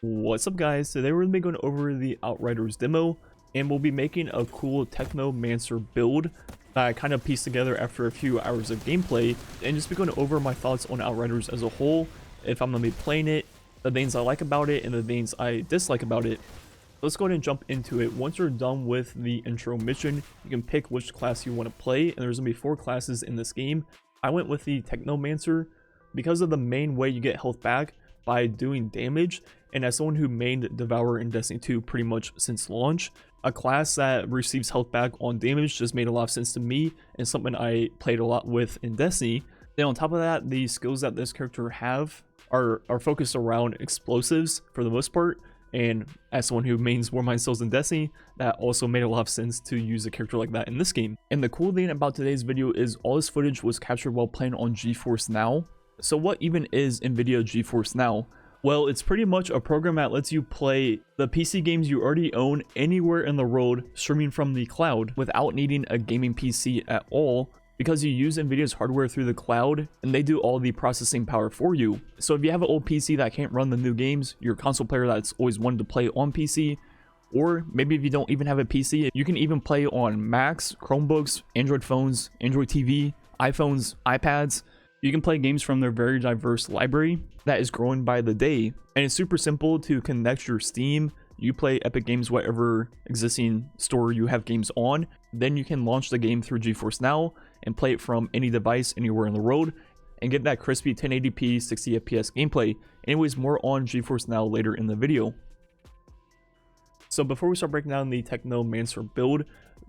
What's up guys, today we're going to be going over the Outriders demo and we'll be making a cool Technomancer build that I kind of pieced together after a few hours of gameplay and just be going over my thoughts on Outriders as a whole, if I'm going to be playing it, the things I like about it and the things I dislike about it. Let's go ahead and jump into it. Once you're done with the intro mission, you can pick which class you want to play, and there's going to be 4 classes in this game. I went with the Technomancer because of the main way you get health back by doing damage, and as someone who mained Devourer in Destiny 2 pretty much since launch, a class that receives health back on damage just made a lot of sense to me and something I played a lot with in Destiny. Then on top of that, the skills that this character have are focused around explosives for the most part, and as someone who mains Warmind Souls in Destiny, that also made a lot of sense to use a character like that in this game. And the cool thing about today's video is all this footage was captured while playing on GeForce Now. So what even is NVIDIA GeForce Now? Well, it's pretty much a program that lets you play the PC games you already own anywhere in the world, streaming from the cloud without needing a gaming PC at all, because you use NVIDIA's hardware through the cloud and they do all the processing power for you. So if you have an old PC that can't run the new games, you're a console player that's always wanted to play on PC, or maybe if you don't even have a PC, you can even play on Macs, Chromebooks, Android phones, Android TV, iPhones, iPads. You can play games from their very diverse library that is growing by the day, and it's super simple to connect your Steam, Uplay, Epic Games, whatever existing store you have games on. Then you can launch the game through GeForce Now and play it from any device anywhere in the world and get that crispy 1080p 60 FPS gameplay. Anyways, more on GeForce Now later in the video. So before we start breaking down the Technomancer build,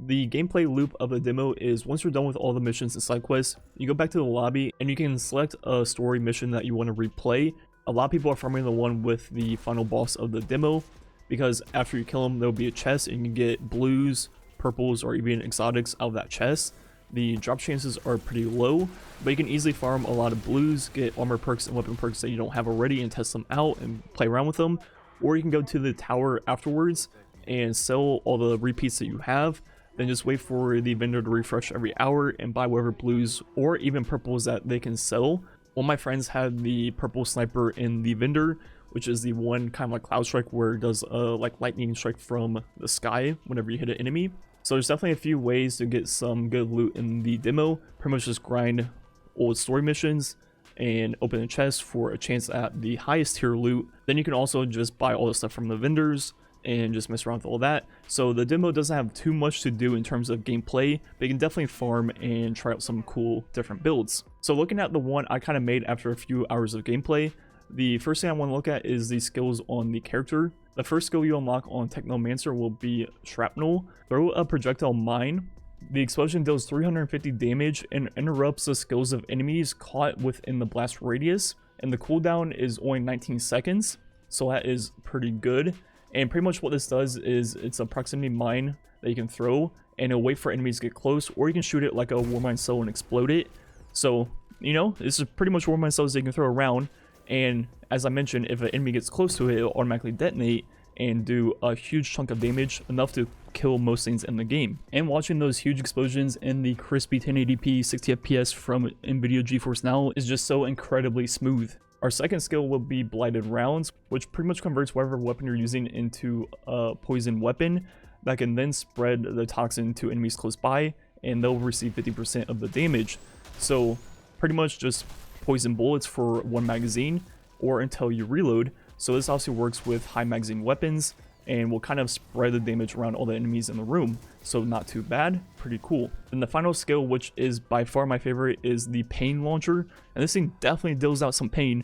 the gameplay loop of the demo is once you're done with all the missions and side quests, you go back to the lobby and you can select a story mission that you want to replay. A lot of people are farming the one with the final boss of the demo, because after you kill him there'll be a chest and you can get blues, purples, or even exotics out of that chest. The drop chances are pretty low, but you can easily farm a lot of blues, get armor perks and weapon perks that you don't have already and test them out and play around with them. Or you can go to the tower afterwards and sell all the repeats that you have, then just wait for the vendor to refresh every hour and buy whatever blues or even purples that they can sell. One of my friends had the purple sniper in the vendor, which is the one kind of like cloud strike where it does like lightning strike from the sky whenever you hit an enemy. So there's definitely a few ways to get some good loot in the demo. Pretty much just grind old story missions and open a chest for a chance at the highest tier loot. Then you can also just buy all the stuff from the vendors and just mess around with all that. So the demo doesn't have too much to do in terms of gameplay, but you can definitely farm and try out some cool different builds. So looking at the one I kind of made after a few hours of gameplay, the first thing I want to look at is the skills on the character. The first skill you unlock on Technomancer will be Shrapnel. Throw a projectile mine. The explosion deals 350 damage and interrupts the skills of enemies caught within the blast radius, and the cooldown is only 19 seconds, so that is pretty good. And pretty much what this does is it's a proximity mine that you can throw and it'll wait for enemies to get close, or you can shoot it like a Warmind Soul and explode it. So, you know, this is pretty much Warmind Souls that you can throw around, and as I mentioned, if an enemy gets close to it, it'll automatically detonate and do a huge chunk of damage, enough to kill most things in the game. And watching those huge explosions in the crispy 1080p 60 FPS from NVIDIA GeForce Now is just so incredibly smooth. Our second skill will be Blighted Rounds, which pretty much converts whatever weapon you're using into a poison weapon that can then spread the toxin to enemies close by, and they'll receive 50% of the damage. So pretty much just poison bullets for one magazine or until you reload. So this also works with high magazine weapons and will kind of spread the damage around all the enemies in the room. So not too bad, pretty cool. And the final skill, which is by far my favorite, is the pain launcher. And this thing definitely deals out some pain.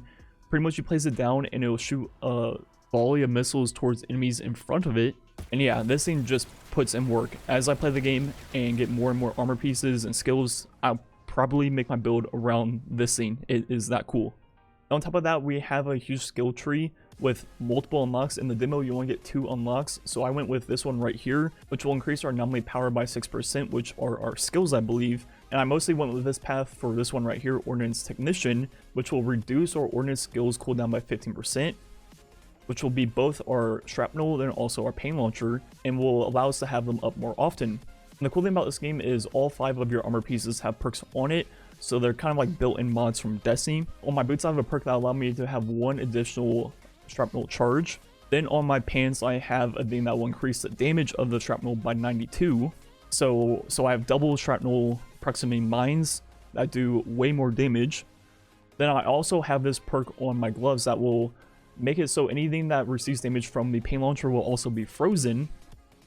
Pretty much you place it down and it will shoot a volley of missiles towards enemies in front of it. And yeah, this thing just puts in work. As I play the game and get more and more armor pieces and skills, I'll probably make my build around this thing. It is that cool. On top of that, we have a huge skill tree with multiple unlocks. In the demo, you only get 2 unlocks, so I went with this one right here, which will increase our anomaly power by 6%, which are our skills, I believe. And I mostly went with this path for this one right here, Ordnance Technician, which will reduce our ordnance skills cooldown by 15%, which will be both our Shrapnel and also our Pain Launcher, and will allow us to have them up more often. And the cool thing about this game is all 5 of your armor pieces have perks on it, so they're kind of like built-in mods from Destiny. On my boots, I have a perk that allowed me to have 1 additional shrapnel charge, Then on my pants, I have a thing that will increase the damage of the shrapnel by 92. So I have double shrapnel proximity mines that do way more damage. Then I also have this perk on my gloves that will make it so anything that receives damage from the pain launcher will also be frozen.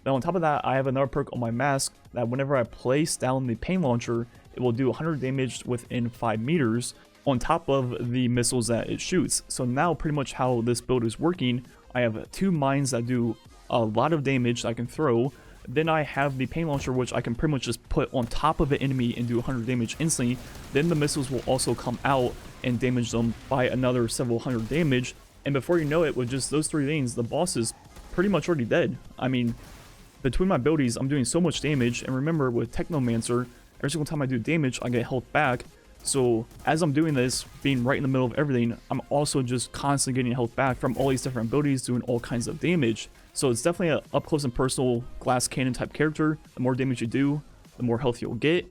Now on top of that, I have another perk on my mask that whenever I place down the pain launcher, it will do 100 damage within 5 meters on top of the missiles that it shoots. So now pretty much how this build is working, I have 2 mines that do a lot of damage that I can throw. Then I have the pain launcher, which I can pretty much just put on top of an enemy and do 100 damage instantly. Then the missiles will also come out and damage them by another several hundred damage. And before you know it, with just those 3 things, the boss is pretty much already dead. I mean, between my abilities, I'm doing so much damage. And remember, with Technomancer, every single time I do damage, I get health back. So as I'm doing this, being right in the middle of everything, I'm also just constantly getting health back from all these different abilities, doing all kinds of damage. So it's definitely an up close and personal glass cannon type character. The more damage you do, the more health you'll get.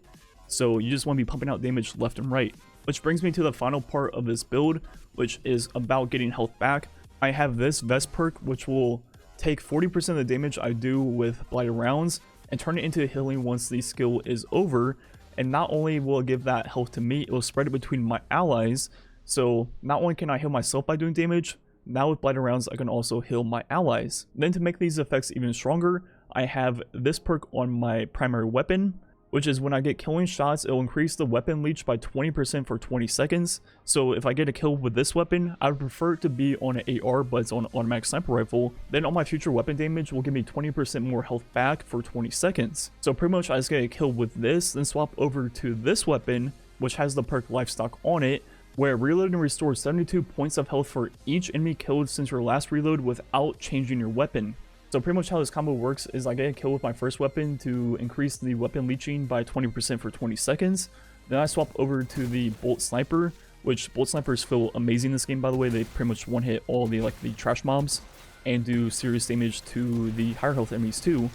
So you just want to be pumping out damage left and right. Which brings me to the final part of this build, which is about getting health back. I have this vest perk, which will take 40% of the damage I do with Blighted Rounds and turn it into healing once the skill is over. And not only will it give that health to me, it will spread it between my allies. So not only can I heal myself by doing damage, now with Blighted Rounds I can also heal my allies. Then to make these effects even stronger, I have this perk on my primary weapon, which is when I get killing shots, it will increase the weapon leech by 20% for 20 seconds. So if I get a kill with this weapon, I would prefer it to be on an AR, but it's on an automatic sniper rifle. Then all my future weapon damage will give me 20% more health back for 20 seconds. So pretty much I just get a kill with this, then swap over to this weapon, which has the perk Livestock on it, where reloading restores 72 points of health for each enemy killed since your last reload without changing your weapon. So pretty much how this combo works is I get a kill with my first weapon to increase the weapon leeching by 20% for 20 seconds. Then I swap over to the Bolt Sniper, which Bolt Snipers feel amazing in this game, by the way. They pretty much one-hit all the the trash mobs and do serious damage to the higher health enemies too.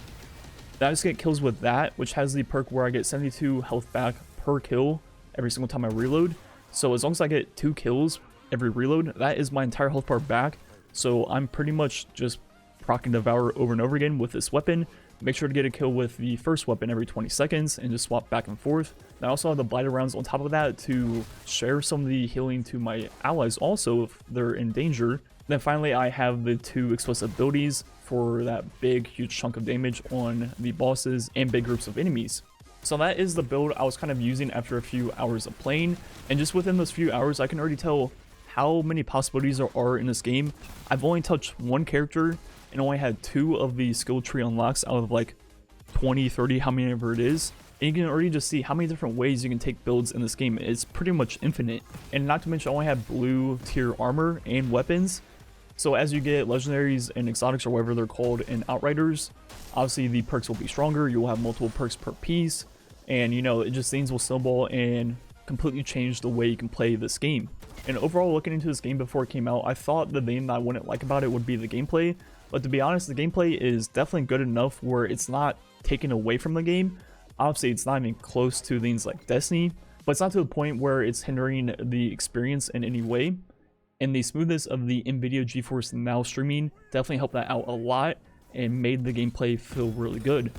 Then I just get kills with that, which has the perk where I get 72 health back per kill every single time I reload. So as long as I get 2 kills every reload, that is my entire health bar back. So I'm pretty much just proc and devour over and over again with this weapon. Make sure to get a kill with the first weapon every 20 seconds and just swap back and forth. I also have the Blighted Rounds on top of that to share some of the healing to my allies also if they're in danger. Then finally I have the 2 explosive abilities for that big huge chunk of damage on the bosses and big groups of enemies. So that is the build I was kind of using after a few hours of playing, and just within those few hours I can already tell how many possibilities there are in this game. I've only touched 1 character and only had 2 of the skill tree unlocks out of like 20, 30, how many ever it is. And you can already just see how many different ways you can take builds in this game. It's pretty much infinite. And not to mention I only have blue tier armor and weapons. So as you get legendaries and exotics or whatever they're called in Outriders, obviously the perks will be stronger. You will have multiple perks per piece. And you know, it just things will snowball and completely change the way you can play this game. And overall, looking into this game before it came out, I thought the thing that I wouldn't like about it would be the gameplay. But to be honest, the gameplay is definitely good enough where it's not taken away from the game. Obviously, it's not even close to things like Destiny, but it's not to the point where it's hindering the experience in any way. And the smoothness of the NVIDIA GeForce Now streaming definitely helped that out a lot and made the gameplay feel really good.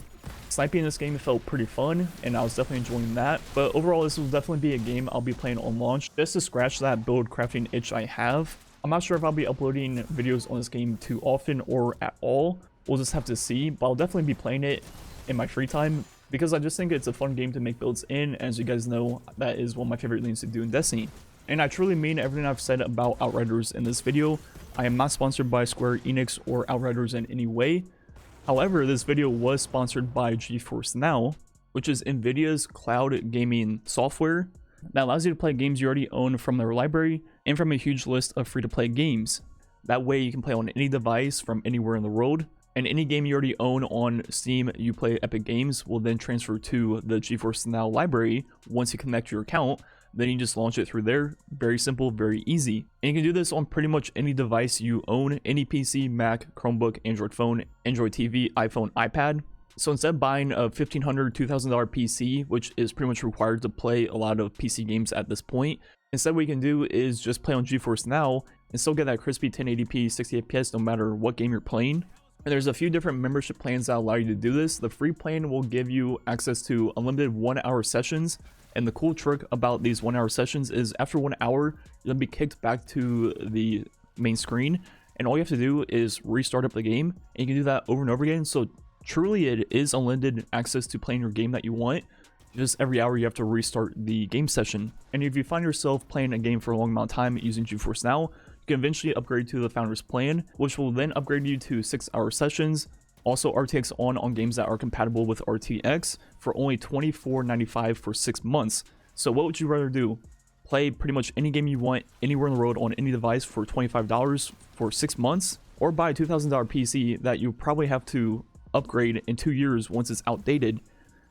Sniping in this game felt pretty fun, and I was definitely enjoying that. But overall, this will definitely be a game I'll be playing on launch just to scratch that build crafting itch I have. I'm not sure if I'll be uploading videos on this game too often or at all. We'll just have to see, but I'll definitely be playing it in my free time because I just think it's a fun game to make builds in. As you guys know, that is one of my favorite things to do in Destiny. And I truly mean everything I've said about Outriders in this video. I am not sponsored by Square Enix or Outriders in any way. However, this video was sponsored by GeForce Now, which is NVIDIA's cloud gaming software that allows you to play games you already own from their library and from a huge list of free-to-play games. That way you can play on any device from anywhere in the world, and any game you already own on Steam you play Epic Games will then transfer to the GeForce Now library once you connect your account. Then you just launch it through there. Very simple, very easy. And you can do this on pretty much any device you own, any PC, Mac, Chromebook, Android phone, Android TV, iPhone, iPad. So instead of buying a $1,500, $2,000 PC, which is pretty much required to play a lot of PC games at this point, Instead, what you can do is just play on GeForce Now and still get that crispy 1080p 60 fps no matter what game you're playing. And there's a few different membership plans that allow you to do this. The free plan will give you access to unlimited 1-hour sessions. And the cool trick about these 1-hour sessions is after 1 hour, you'll be kicked back to the main screen. And all you have to do is restart up the game. And you can do that over and over again. So truly, it is unlimited access to playing your game that you want. Just every hour you have to restart the game session. And if you find yourself playing a game for a long amount of time using GeForce Now, you can eventually upgrade to the Founders Plan, which will then upgrade you to 6-hour sessions. Also RTX on games that are compatible with RTX for only $24.95 for 6 months. So what would you rather do? Play pretty much any game you want anywhere in the world on any device for $25 for 6 months? Or buy a $2,000 PC that you probably have to upgrade in 2 years once it's outdated?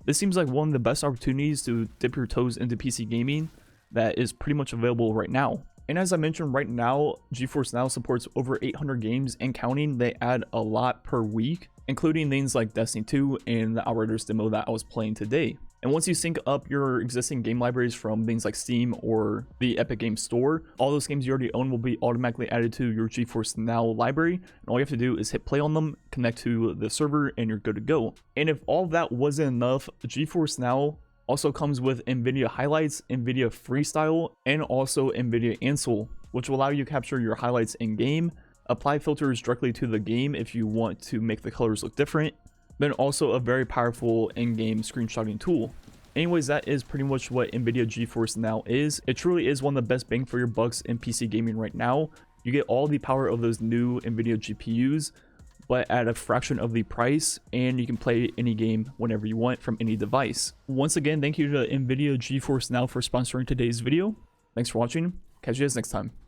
This seems like one of the best opportunities to dip your toes into PC gaming that is pretty much available right now. And as I mentioned, right now, GeForce Now supports over 800 games and counting. They add a lot per week, including things like Destiny 2 and the Outriders demo that I was playing today. And once you sync up your existing game libraries from things like Steam or the Epic Games Store, all those games you already own will be automatically added to your GeForce Now library. And all you have to do is hit play on them, connect to the server, and you're good to go. And if all that wasn't enough, GeForce Now also comes with NVIDIA Highlights, NVIDIA Freestyle, and also NVIDIA Ansel, which will allow you to capture your highlights in-game, apply filters directly to the game if you want to make the colors look different, but also a very powerful in-game screenshotting tool. Anyways, that is pretty much what NVIDIA GeForce Now is. It truly is one of the best bang for your bucks in PC gaming right now. You get all the power of those new NVIDIA GPUs, but at a fraction of the price, and you can play any game whenever you want from any device. Once again, thank you to NVIDIA GeForce Now for sponsoring today's video. Thanks for watching. Catch you guys next time.